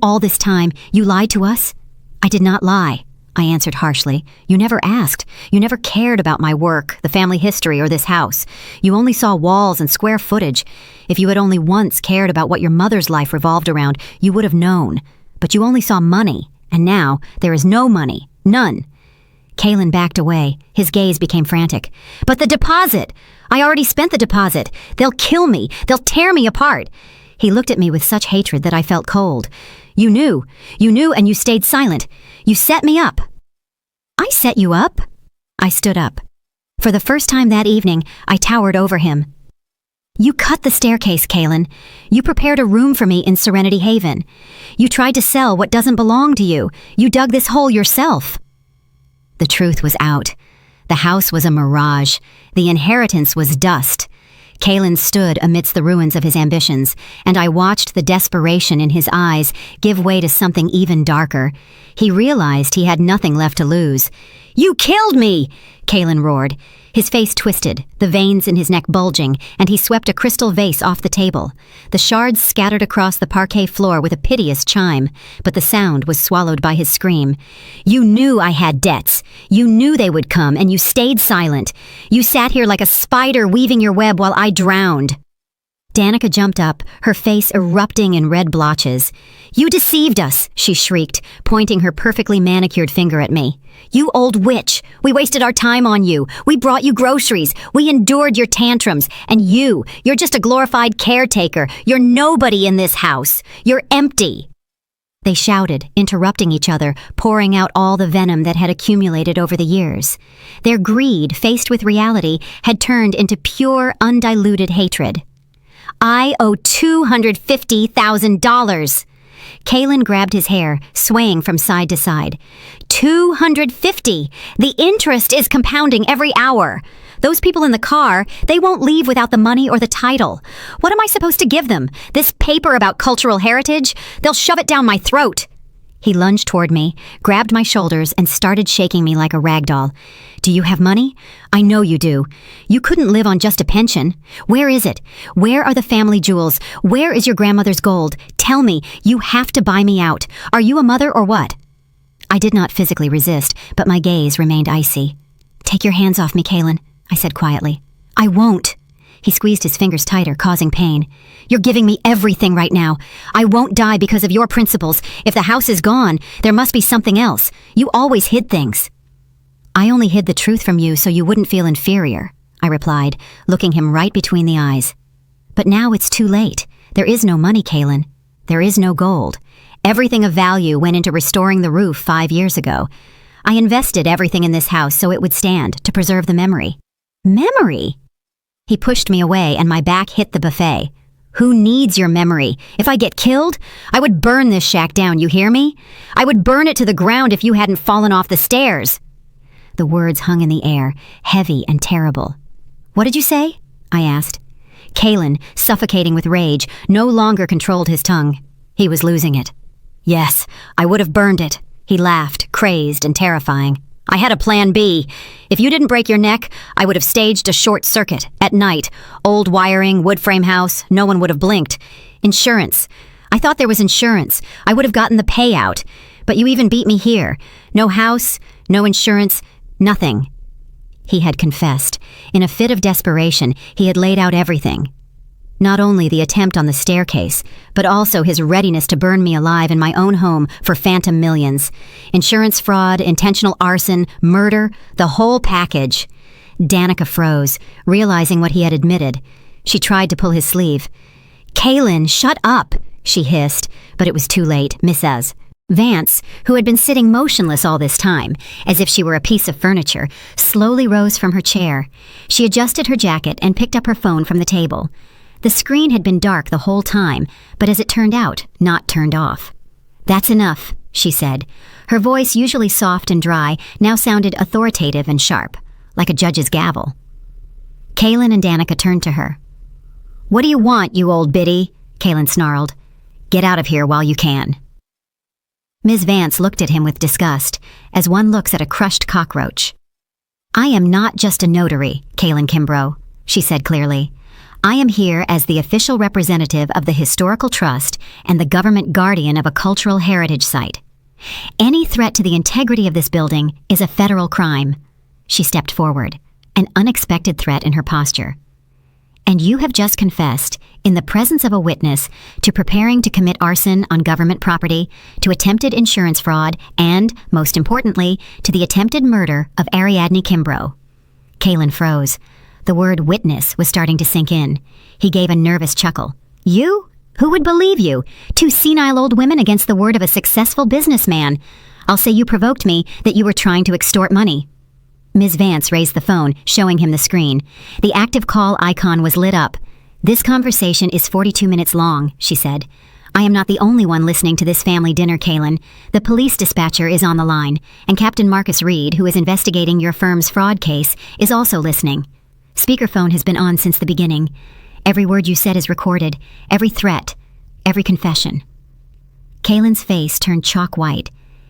all this time, you lied to us?" "I did not lie," I answered harshly. "You never asked. You never cared about my work, the family history, or this house. You only saw walls and square footage. If you had only once cared about what your mother's life revolved around, you would have known. But you only saw money, and now there is no money. None." Kalen backed away. His gaze became frantic. "But the deposit! I already spent the deposit. They'll kill me. They'll tear me apart." He looked at me with such hatred that I felt cold. You knew, and you stayed silent. You set me up." "I set you up?" I stood up. For the first time that evening, I towered over him. "You cut the staircase, Kalen. You prepared a room for me in Serenity Haven. You tried to sell what doesn't belong to you. You dug this hole yourself." The truth was out. The house was a mirage. The inheritance was dust. Kalen stood amidst the ruins of his ambitions, and I watched the desperation in his eyes give way to something even darker. He realized he had nothing left to lose. "You killed me!" Kalen roared. His face twisted, the veins in his neck bulging, and he swept a crystal vase off the table. The shards scattered across the parquet floor with a piteous chime, but the sound was swallowed by his scream. "You knew I had debts. You knew they would come, and you stayed silent. You sat here like a spider weaving your web while I drowned." Danica jumped up, her face erupting in red blotches. "You deceived us," she shrieked, pointing her perfectly manicured finger at me. "You old witch! We wasted our time on you. We brought you groceries. We endured your tantrums. And you're just a glorified caretaker. You're nobody in this house. You're empty." They shouted, interrupting each other, pouring out all the venom that had accumulated over the years. Their greed, faced with reality, had turned into pure, undiluted hatred. "I owe $250,000. Kalen grabbed his hair, swaying from side to side. $250. The interest is compounding every hour. Those people in the car, they won't leave without the money or the title. What am I supposed to give them? This paper about cultural heritage? They'll shove it down my throat." He lunged toward me, grabbed my shoulders, and started shaking me like a rag doll. "Do you have money? I know you do. You couldn't live on just a pension. Where is it? Where are the family jewels? Where is your grandmother's gold? Tell me, you have to buy me out. Are you a mother or what?" I did not physically resist, but my gaze remained icy. "Take your hands off me, Kalen," I said quietly. "I won't." He squeezed his fingers tighter, causing pain. "You're giving me everything right now. I won't die because of your principles. If the house is gone, there must be something else. You always hid things." "I only hid the truth from you so you wouldn't feel inferior," I replied, looking him right between the eyes. "But now it's too late. There is no money, Kalen. There is no gold. Everything of value went into restoring the roof 5 years ago. I invested everything in this house so it would stand, to preserve the memory." "Memory?" He pushed me away and my back hit the buffet. "Who needs your memory? If I get killed, I would burn this shack down, you hear me? I would burn it to the ground if you hadn't fallen off the stairs." The words hung in the air, heavy and terrible. "What did you say?" I asked. Kalen, suffocating with rage, no longer controlled his tongue. He was losing it. "Yes, I would have burned it." He laughed, crazed and terrifying. "I had a plan B. If you didn't break your neck, I would have staged a short circuit, at night. Old wiring, wood frame house, no one would have blinked. Insurance. I thought there was insurance. I would have gotten the payout. But you even beat me here. No house, no insurance, nothing." He had confessed. In a fit of desperation, he had laid out everything. Not only the attempt on the staircase, but also his readiness to burn me alive in my own home for phantom millions. Insurance fraud, intentional arson, murder, the whole package. Danica froze, realizing what he had admitted. She tried to pull his sleeve. "Kalen, shut up," she hissed, but it was too late. Mrs. Vance, who had been sitting motionless all this time, as if she were a piece of furniture, slowly rose from her chair. She adjusted her jacket and picked up her phone from the table. The screen had been dark the whole time, but as it turned out, not turned off. "That's enough," she said. Her voice, usually soft and dry, now sounded authoritative and sharp, like a judge's gavel. Kalen and Danica turned to her. "What do you want, you old biddy?" Kaylin snarled. "Get out of here while you can." Ms. Vance looked at him with disgust, as one looks at a crushed cockroach. "I am not just a notary, Kaylin Kimbrough," she said clearly. "I am here as the official representative of the Historical Trust and the government guardian of a cultural heritage site. Any threat to the integrity of this building is a federal crime." She stepped forward, an unexpected threat in her posture. "And you have just confessed, in the presence of a witness, to preparing to commit arson on government property, to attempted insurance fraud, and, most importantly, to the attempted murder of Ariadne Kimbrough." Kaylin froze. The word witness was starting to sink in. He gave a nervous chuckle. "You? Who would believe you? Two senile old women against the word of a successful businessman. I'll say you provoked me, that you were trying to extort money." Ms. Vance raised the phone, showing him the screen. The active call icon was lit up. "This conversation is 42 minutes long," she said. "I am not the only one listening to this family dinner, Kaylin. The police dispatcher is on the line, and Captain Marcus Reed, who is investigating your firm's fraud case, is also listening. Speakerphone has been on since the beginning. Every word you said is recorded, every threat, every confession." Kaylin's face turned chalk white.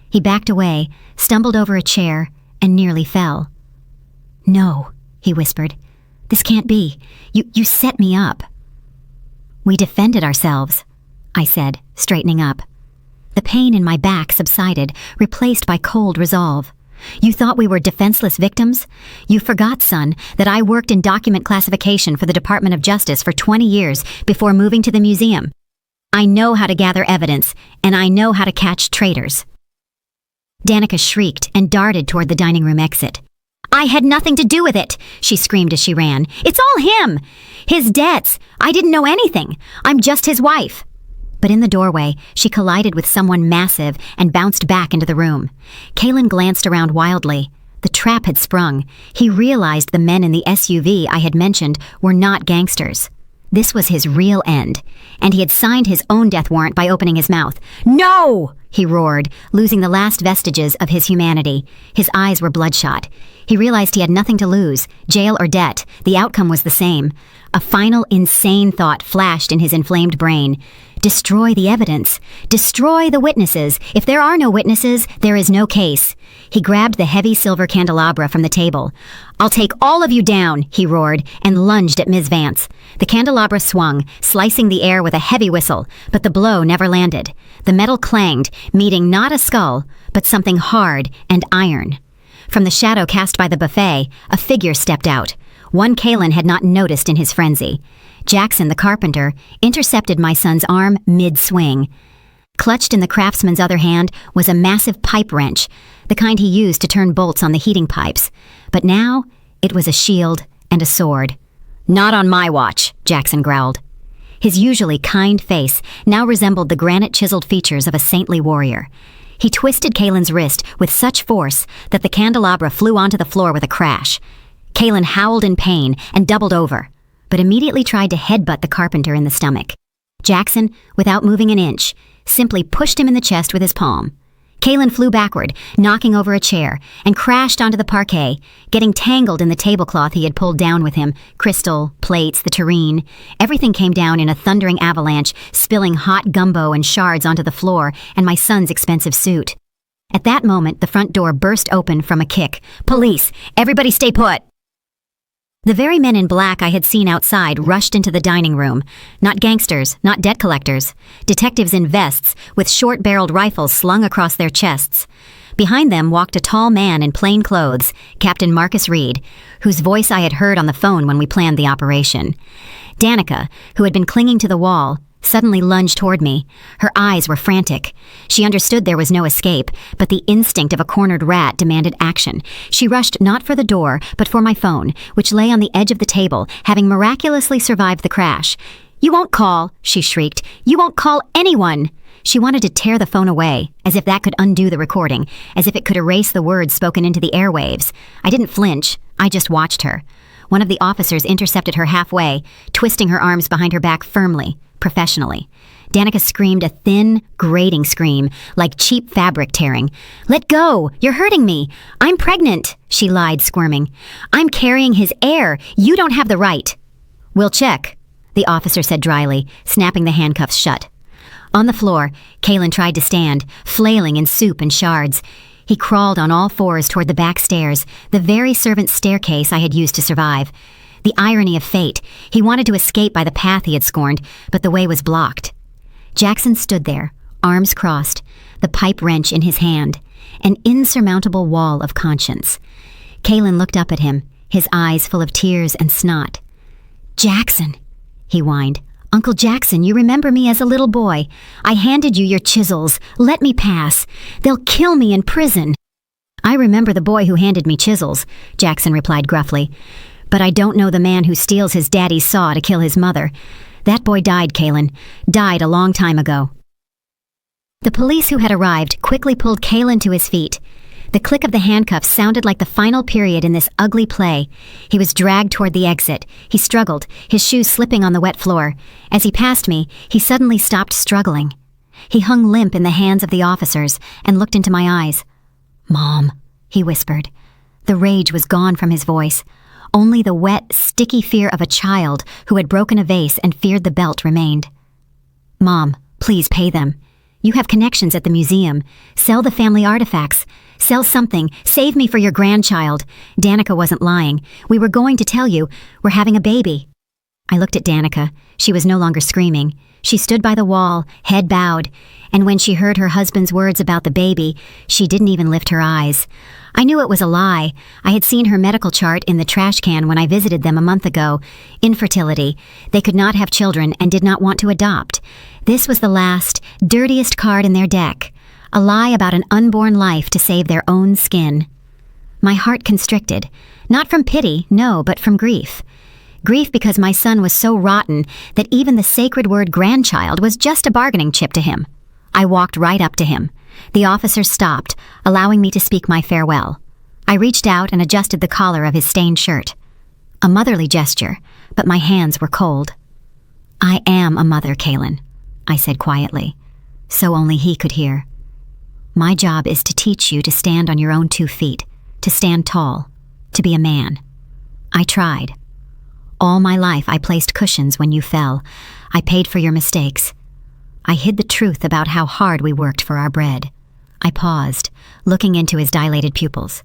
He backed away, stumbled over a chair, and nearly fell. "No," he whispered. "This can't be. You set me up." "We defended ourselves," I said, straightening up. The pain in my back subsided, replaced by cold resolve. "You thought we were defenseless victims? You forgot, son, that I worked in document classification for the Department of Justice for 20 years before moving to the museum. I know how to gather evidence, and I know how to catch traitors." Danica shrieked and darted toward the dining room exit. "I had nothing to do with it," she screamed as she ran. "It's all him! His debts! I didn't know anything! I'm just his wife!" But in the doorway, she collided with someone massive and bounced back into the room. Kaylin glanced around wildly. The trap had sprung. He realized the men in the SUV I had mentioned were not gangsters. This was his real end, and he had signed his own death warrant by opening his mouth. "No!" he roared, losing the last vestiges of his humanity. His eyes were bloodshot. He realized he had nothing to lose, jail or debt. The outcome was the same. A final insane thought flashed in his inflamed brain. Destroy the evidence. Destroy the witnesses. If there are no witnesses, there is no case. He grabbed the heavy silver candelabra from the table. "I'll take all of you down," he roared, and lunged at Ms. Vance. The candelabra swung, slicing the air with a heavy whistle, but the blow never landed. The metal clanged, meeting not a skull, but something hard and iron. From the shadow cast by the buffet, a figure stepped out. One Kaylin had not noticed in his frenzy. Jackson, the carpenter, intercepted my son's arm mid-swing. Clutched in the craftsman's other hand was a massive pipe wrench, the kind he used to turn bolts on the heating pipes. But now, it was a shield and a sword. "Not on my watch," Jackson growled. His usually kind face now resembled the granite-chiseled features of a saintly warrior. He twisted Kaylin's wrist with such force that the candelabra flew onto the floor with a crash. Kaylin howled in pain and doubled over, but immediately tried to headbutt the carpenter in the stomach. Jackson, without moving an inch, simply pushed him in the chest with his palm. Kaylin flew backward, knocking over a chair, and crashed onto the parquet, getting tangled in the tablecloth he had pulled down with him, crystal, plates, the tureen. Everything came down in a thundering avalanche, spilling hot gumbo and shards onto the floor and my son's expensive suit. At that moment, the front door burst open from a kick. "Police! Everybody stay put!" The very men in black I had seen outside rushed into the dining room. Not gangsters, not debt collectors. Detectives in vests with short-barreled rifles slung across their chests. Behind them walked a tall man in plain clothes, Captain Marcus Reed, whose voice I had heard on the phone when we planned the operation. Danica, who had been clinging to the wall, suddenly lunged toward me. Her eyes were frantic. She understood there was no escape, but the instinct of a cornered rat demanded action. She rushed not for the door, but for my phone, which lay on the edge of the table, having miraculously survived the crash. "You won't call," she shrieked. "You won't call anyone!" She wanted to tear the phone away, as if that could undo the recording, as if it could erase the words spoken into the airwaves. I didn't flinch. I just watched her. One of the officers intercepted her halfway, twisting her arms behind her back firmly, professionally. Danica screamed a thin, grating scream, like cheap fabric tearing. "Let go! You're hurting me! I'm pregnant!" she lied, squirming. "I'm carrying his heir! You don't have the right!" "We'll check." the officer said dryly, snapping the handcuffs shut. On the floor, Kalen tried to stand, flailing in soup and shards. He crawled on all fours toward the back stairs, the very servant's staircase I had used to survive. The irony of fate. He wanted to escape by the path he had scorned, but the way was blocked. Jackson stood there, arms crossed, the pipe wrench in his hand, an insurmountable wall of conscience. Kalen looked up at him, his eyes full of tears and snot. "Jackson," he whined. "Uncle Jackson, you remember me as a little boy. I handed you your chisels. Let me pass. They'll kill me in prison." "I remember the boy who handed me chisels," Jackson replied gruffly. "But I don't know the man who steals his daddy's saw to kill his mother. That boy died, Kalen. Died a long time ago." The police who had arrived quickly pulled Kalen to his feet. The click of the handcuffs sounded like the final period in this ugly play. He was dragged toward the exit. He struggled, his shoes slipping on the wet floor. As he passed me, he suddenly stopped struggling. He hung limp in the hands of the officers and looked into my eyes. "Mom," he whispered. The rage was gone from his voice. Only the wet, sticky fear of a child who had broken a vase and feared the belt remained. "Mom, please pay them. You have connections at the museum. Sell the family artifacts. Sell something. Save me for your grandchild. Danica wasn't lying. We were going to tell you. We're having a baby." I looked at Danica. She was no longer screaming. She stood by the wall, head bowed, and when she heard her husband's words about the baby, she didn't even lift her eyes. I knew it was a lie. I had seen her medical chart in the trash can when I visited them a month ago. Infertility. They could not have children and did not want to adopt. This was the last, dirtiest card in their deck. A lie about an unborn life to save their own skin. My heart constricted. Not from pity, no, but from grief. Grief because my son was so rotten that even the sacred word grandchild was just a bargaining chip to him. I walked right up to him. The officer stopped, allowing me to speak my farewell. I reached out and adjusted the collar of his stained shirt. A motherly gesture, but my hands were cold. "I am a mother, Kalen," I said quietly, so only he could hear. "My job is to teach you to stand on your own 2 feet, to stand tall, to be a man. I tried. All my life I placed cushions when you fell. I paid for your mistakes. I hid the truth about how hard we worked for our bread." I paused, looking into his dilated pupils.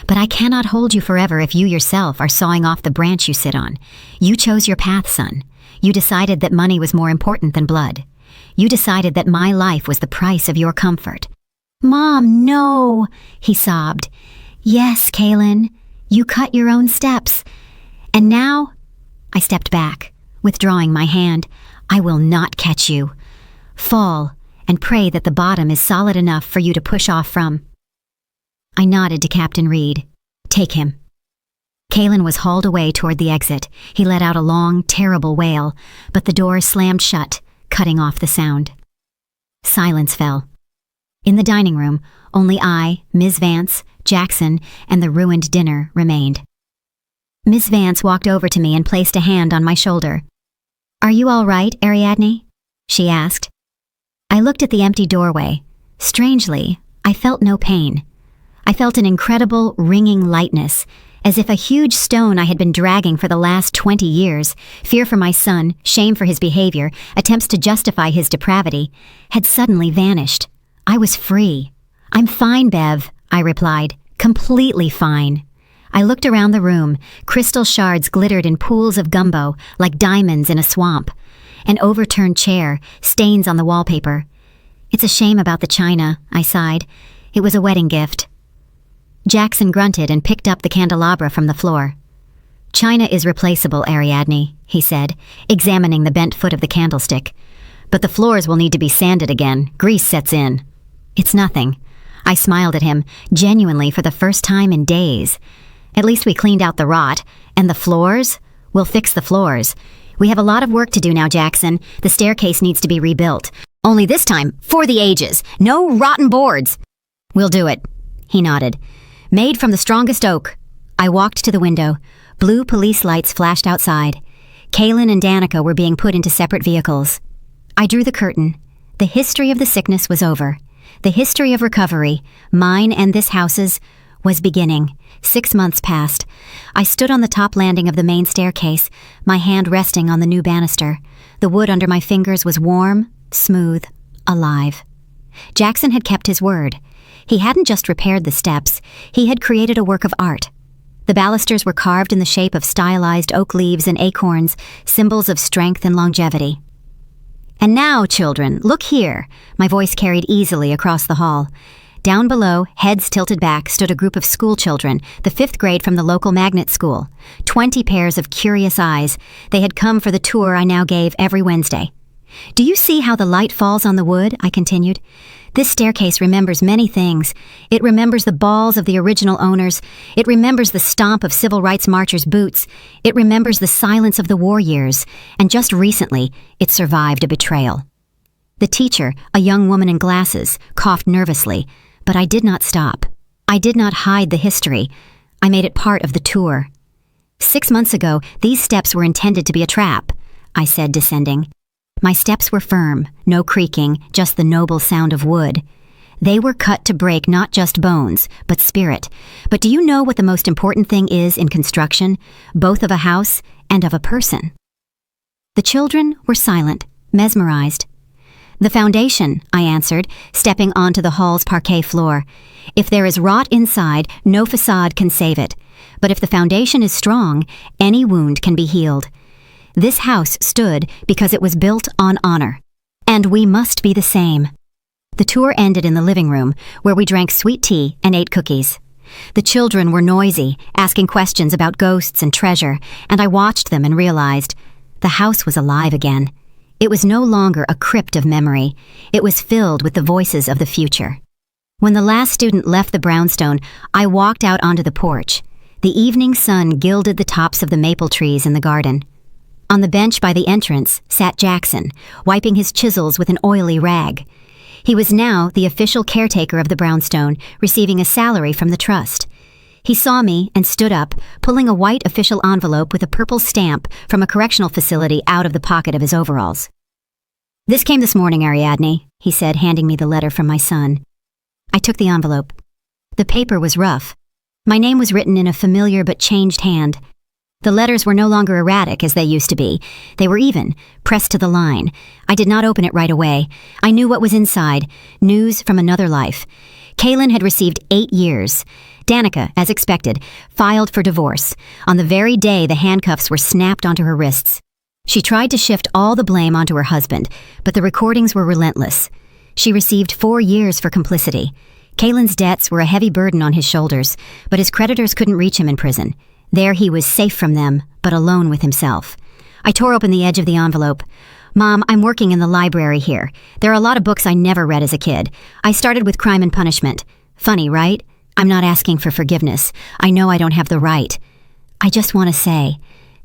"But I cannot hold you forever if you yourself are sawing off the branch you sit on. You chose your path, son. You decided that money was more important than blood. You decided that my life was the price of your comfort." "Mom, no," he sobbed. "Yes, Kalen, you cut your own steps. And now—" I stepped back, withdrawing my hand. "I will not catch you. Fall, and pray that the bottom is solid enough for you to push off from." I nodded to Captain Reed. "Take him." Kalen was hauled away toward the exit. He let out a long, terrible wail, but the door slammed shut, cutting off the sound. Silence fell. In the dining room, only I, Ms. Vance, Jackson, and the ruined dinner remained. Miss Vance walked over to me and placed a hand on my shoulder. "Are you all right, Ariadne?" she asked. I looked at the empty doorway. Strangely, I felt no pain. I felt an incredible, ringing lightness, as if a huge stone I had been dragging for the last 20 years, fear for my son, shame for his behavior, attempts to justify his depravity, had suddenly vanished. I was free. "I'm fine, Bev," I replied. "Completely fine." I looked around the room. Crystal shards glittered in pools of gumbo, like diamonds in a swamp. An overturned chair, stains on the wallpaper. "It's a shame about the china," I sighed. "It was a wedding gift." Jackson grunted and picked up the candelabra from the floor. "China is replaceable, Ariadne," he said, examining the bent foot of the candlestick. "But the floors will need to be sanded again. Grease sets in." "It's nothing." I smiled at him, genuinely for the first time in days. "At least we cleaned out the rot. And the floors? We'll fix the floors. We have a lot of work to do now, Jackson. The staircase needs to be rebuilt. Only this time, for the ages. No rotten boards." "We'll do it," he nodded. "Made from the strongest oak." I walked to the window. Blue police lights flashed outside. Kalen and Danica were being put into separate vehicles. I drew the curtain. The history of the sickness was over. The history of recovery, mine and this house's, was beginning. 6 months passed. I stood on the top landing of the main staircase, my hand resting on the new banister. The wood under my fingers was warm, smooth, alive. Jackson had kept his word. He hadn't just repaired the steps, he had created a work of art. The balusters were carved in the shape of stylized oak leaves and acorns, symbols of strength and longevity. "And now, children, look here," my voice carried easily across the hall. Down below, heads tilted back, stood a group of school children, the 5th grade from the local magnet school. 20 pairs of curious eyes. They had come for the tour I now gave every Wednesday. "Do you see how the light falls on the wood?" I continued. "This staircase remembers many things. It remembers the balls of the original owners. It remembers the stomp of civil rights marchers' boots. It remembers the silence of the war years. And just recently, it survived a betrayal." The teacher, a young woman in glasses, coughed nervously, but I did not stop. I did not hide the history. I made it part of the tour. "6 months ago, these steps were intended to be a trap," I said, descending. My steps were firm, no creaking, just the noble sound of wood. They were cut to break not just bones, but spirit. But do you know what the most important thing is in construction, both of a house and of a person? The children were silent, mesmerized. "The foundation," I answered, stepping onto the hall's parquet floor. "If there is rot inside, no facade can save it. But if the foundation is strong, any wound can be healed. This house stood because it was built on honor. And we must be the same." The tour ended in the living room, where we drank sweet tea and ate cookies. The children were noisy, asking questions about ghosts and treasure, and I watched them and realized the house was alive again. It was no longer a crypt of memory. It was filled with the voices of the future. When the last student left the brownstone, I walked out onto the porch. The evening sun gilded the tops of the maple trees in the garden. On the bench by the entrance sat Jackson, wiping his chisels with an oily rag. He was now the official caretaker of the brownstone, receiving a salary from the trust. He saw me and stood up, pulling a white official envelope with a purple stamp from a correctional facility out of the pocket of his overalls. "This came this morning, Ariadne," he said, handing me the letter from my son. I took the envelope. The paper was rough. My name was written in a familiar but changed hand. The letters were no longer erratic as they used to be. They were even, pressed to the line. I did not open it right away. I knew what was inside, news from another life. Kaylin had received 8 years. Danica, as expected, filed for divorce, on the very day the handcuffs were snapped onto her wrists. She tried to shift all the blame onto her husband, but the recordings were relentless. She received 4 years for complicity. Kaylin's debts were a heavy burden on his shoulders, but his creditors couldn't reach him in prison. There he was safe from them, but alone with himself. I tore open the edge of the envelope. "Mom, I'm working in the library here. There are a lot of books I never read as a kid. I started with Crime and Punishment. Funny, right? I'm not asking for forgiveness. I know I don't have the right. I just want to say,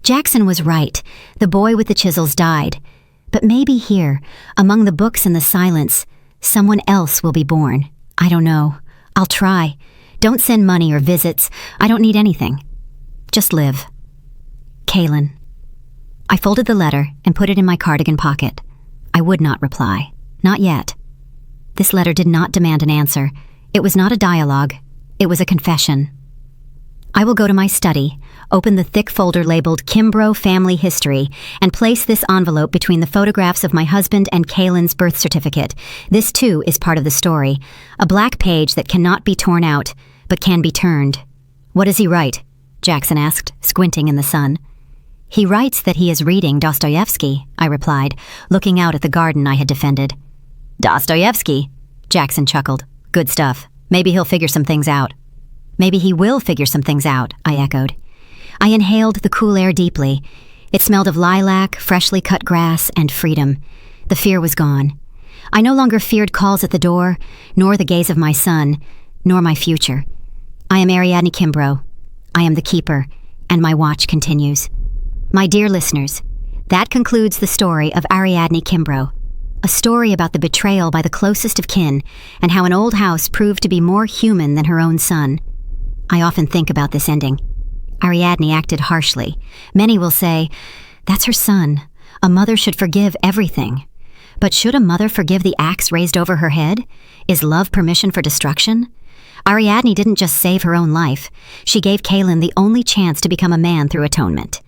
Jackson was right. The boy with the chisels died. But maybe here, among the books and the silence, someone else will be born. I don't know. I'll try. Don't send money or visits. I don't need anything. Just live. Kaylin." I folded the letter and put it in my cardigan pocket. I would not reply. Not yet. This letter did not demand an answer. It was not a dialogue. It was a confession. I will go to my study, open the thick folder labeled Kimbrough Family History, and place this envelope between the photographs of my husband and Kaylin's birth certificate. This, too, is part of the story. A black page that cannot be torn out, but can be turned. "What does he write?" Jackson asked, squinting in the sun. "He writes that he is reading Dostoevsky," I replied, looking out at the garden I had defended. "Dostoevsky?" Jackson chuckled. "Good stuff. Maybe he'll figure some things out." "Maybe he will figure some things out," I echoed. I inhaled the cool air deeply. It smelled of lilac, freshly cut grass, and freedom. The fear was gone. I no longer feared calls at the door, nor the gaze of my son, nor my future. I am Ariadne Kimbrough. I am the keeper, and my watch continues. My dear listeners, that concludes the story of Ariadne Kimbrough, a story about the betrayal by the closest of kin and how an old house proved to be more human than her own son. I often think about this ending. Ariadne acted harshly. Many will say, that's her son. A mother should forgive everything. But should a mother forgive the axe raised over her head? Is love permission for destruction? Ariadne didn't just save her own life. She gave Kaelin the only chance to become a man through atonement.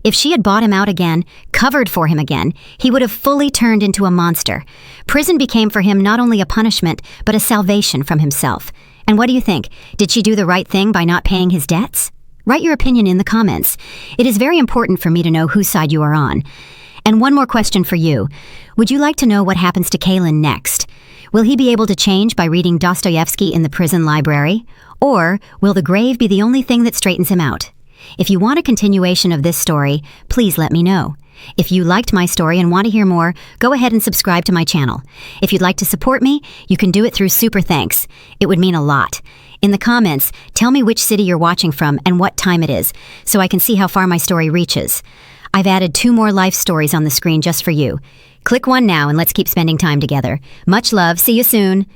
If she had bought him out again, covered for him again, he would have fully turned into a monster. Prison became for him not only a punishment, but a salvation from himself. And what do you think? Did she do the right thing by not paying his debts? Write your opinion in the comments. It is very important for me to know whose side you are on. And one more question for you. Would you like to know what happens to Kaelin next? Will he be able to change by reading Dostoevsky in the prison library? Or will the grave be the only thing that straightens him out? If you want a continuation of this story, please let me know. If you liked my story and want to hear more, go ahead and subscribe to my channel. If you'd like to support me, you can do it through Super Thanks. It would mean a lot. In the comments, tell me which city you're watching from and what time it is, so I can see how far my story reaches. I've added 2 more life stories on the screen just for you. Click one now and let's keep spending time together. Much love. See you soon.